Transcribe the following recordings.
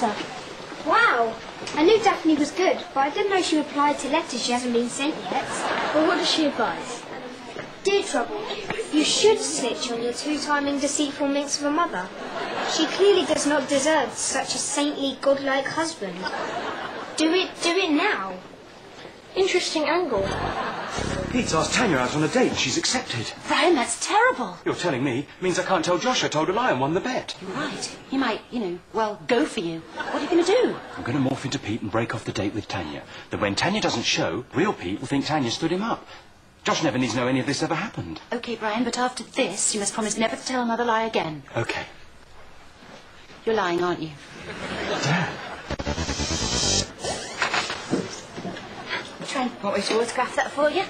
letter. Wow. I knew Daphne was good, but I didn't know she replied to letters she hasn't been sent yet. Well, what does she advise? Dear Trouble, you should snitch on your two-timing deceitful minx of a mother. She clearly does not deserve such a saintly, godlike husband. Do it now. Interesting angle. Pete's asked Tanya out on a date and she's accepted. Brian, that's terrible. You're telling me means I can't tell Josh I told a lie and won the bet. You're right. He might, well, go for you. What are you going to do? I'm going to morph into Pete and break off the date with Tanya. Then when Tanya doesn't show, real Pete will think Tanya stood him up. Josh never needs to know any of this ever happened. OK, Brian, but after this, you must promise never to tell another lie again. OK. You're lying, aren't you? Dad. Trent, want me to autograph that for you?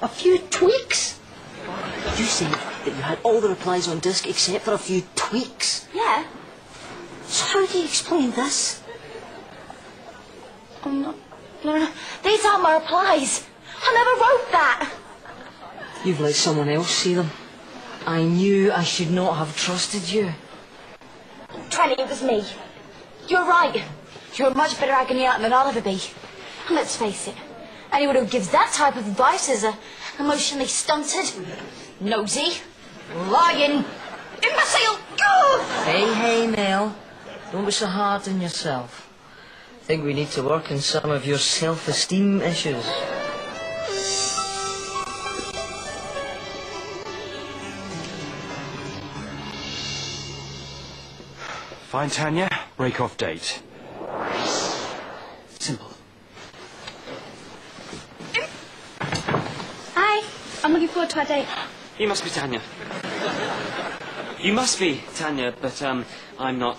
A few tweaks? You said that you had all the replies on disk except for a few tweaks. Yeah. So how do you explain this? Oh, no. These aren't my replies. I never wrote that. You've let someone else see them. I knew I should not have trusted you. Trent, it was me. You're right. You're a much better agony aunt than I'll ever be. And let's face it, anyone who gives that type of advice is emotionally stunted, nosy, lying, imbecile. Hey, Mel. Don't be so hard on yourself. I think we need to work on some of your self-esteem issues. Find Tanya, break off date. Simple. Hi. I'm looking forward to our date. You must be Tanya. You must be Tanya, but I'm not.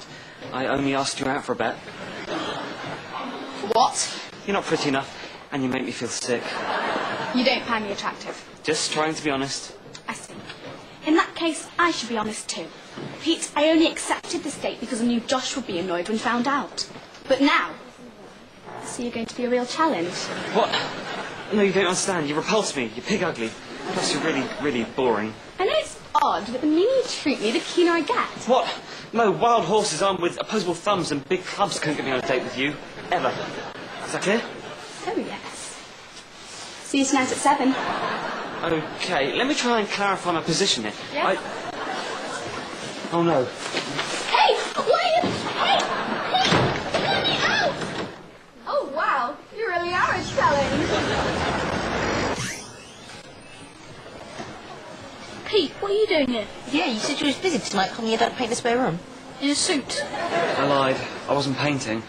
I only asked you out for a bet. What? You're not pretty enough, and you make me feel sick. You don't find me attractive. Just trying to be honest. I see. In that case, I should be honest too. Pete, I only accepted this date because I knew Josh would be annoyed when found out. But now, I see you're going to be a real challenge. What? No, you don't understand. You repulse me. You're pig ugly. Plus, you're really, really boring. I know it's odd, but the meaner you treat me, the keener I get. What? No, wild horses armed with opposable thumbs and big clubs couldn't get me on a date with you. Ever. Is that clear? Oh, yes. See you tonight at 7. Okay, let me try and clarify my position here. Yeah? Oh, no. Hey! Wait! Hey! Let me out! Oh, wow. You really are a challenge. Pete, what are you doing here? Yeah, you said you was busy tonight cleaning your dark paint the spare room. In a suit. I lied. I wasn't painting.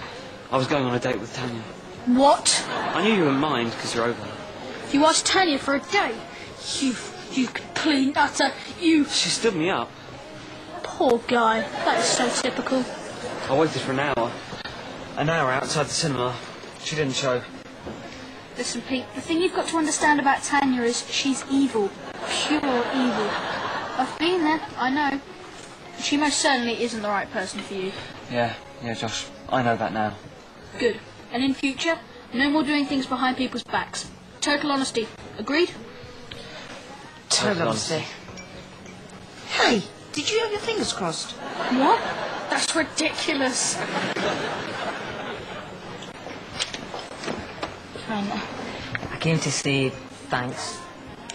I was going on a date with Tanya. What? I knew you wouldn't mind because you're over. You asked Tanya for a date? You complete nutter. You... She stood me up. Poor guy. That is so typical. I waited for an hour. An hour outside the cinema. She didn't show. Listen, Pete, the thing you've got to understand about Tanya is she's evil. Pure evil. I've been there, I know. She most certainly isn't the right person for you. Yeah, Josh. I know that now. Good. And in future, no more doing things behind people's backs. Total honesty. Agreed? Total honesty. Hey, did you have your fingers crossed? What? That's ridiculous. I came to say thanks.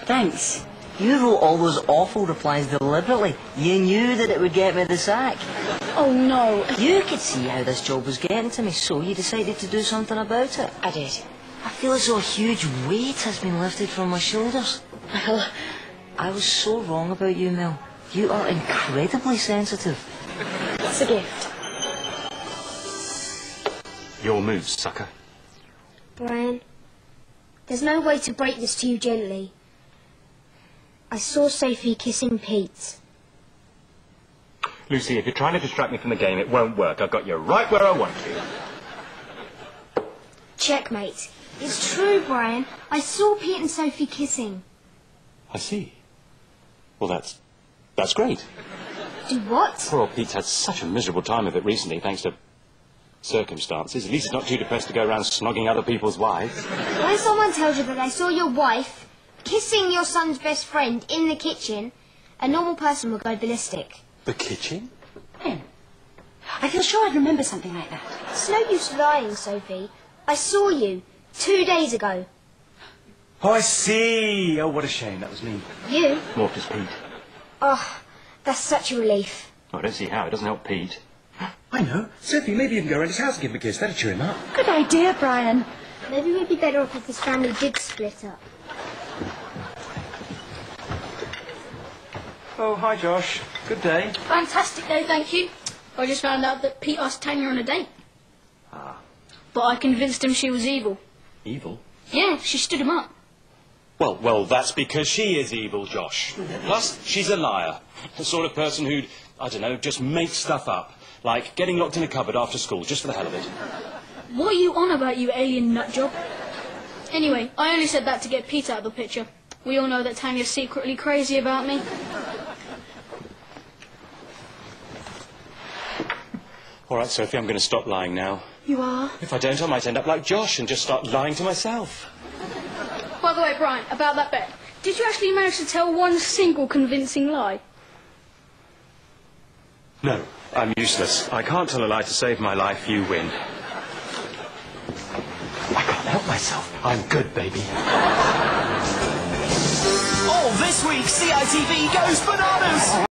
Thanks. You wrote all those awful replies deliberately. You knew that it would get me the sack. Oh, no. You could see how this job was getting to me, so you decided to do something about it. I did. I feel as though a huge weight has been lifted from my shoulders. Well, I was so wrong about you, Mel. You are incredibly sensitive. it's a gift. Your move, sucker. Brian, there's no way to break this to you gently. I saw Sophie kissing Pete. Lucy, if you're trying to distract me from the game, it won't work. I've got you right where I want you. Checkmate. It's true, Brian. I saw Pete and Sophie kissing. I see. Well, that's great. Do what? Poor old Pete's had such a miserable time of it recently, thanks to circumstances. At least he's not too depressed to go around snogging other people's wives. When someone tells you that they saw your wife kissing your son's best friend in the kitchen, a normal person will go ballistic. The kitchen? I feel sure I'd remember something like that. It's no use lying, Sophie. I saw you 2 days ago. Oh, I see. Oh, what a shame. That was me. You? Walked as Pete. Oh, that's such a relief. Oh, I don't see how. It doesn't help Pete. I know. Sophie, maybe you can go around his house and give him a kiss. That'll cheer him up. Good idea, Brian. Maybe we'd be better off if his family did split up. Oh, hi, Josh. Good day. Fantastic day, thank you. I just found out that Pete asked Tanya on a date. Ah. But I convinced him she was evil. Evil? Yeah, she stood him up. Well, that's because she is evil, Josh. Plus, she's a liar. The sort of person who'd, I don't know, just make stuff up. Like getting locked in a cupboard after school, just for the hell of it. What are you on about, you alien nutjob? Anyway, I only said that to get Pete out of the picture. We all know that Tanya's secretly crazy about me. All right, Sophie, I'm going to stop lying now. You are? If I don't, I might end up like Josh and just start lying to myself. By the way, Brian, about that bet, did you actually manage to tell one single convincing lie? No, I'm useless. I can't tell a lie to save my life. You win. I can't help myself. I'm good, baby. All this week, CITV goes bananas!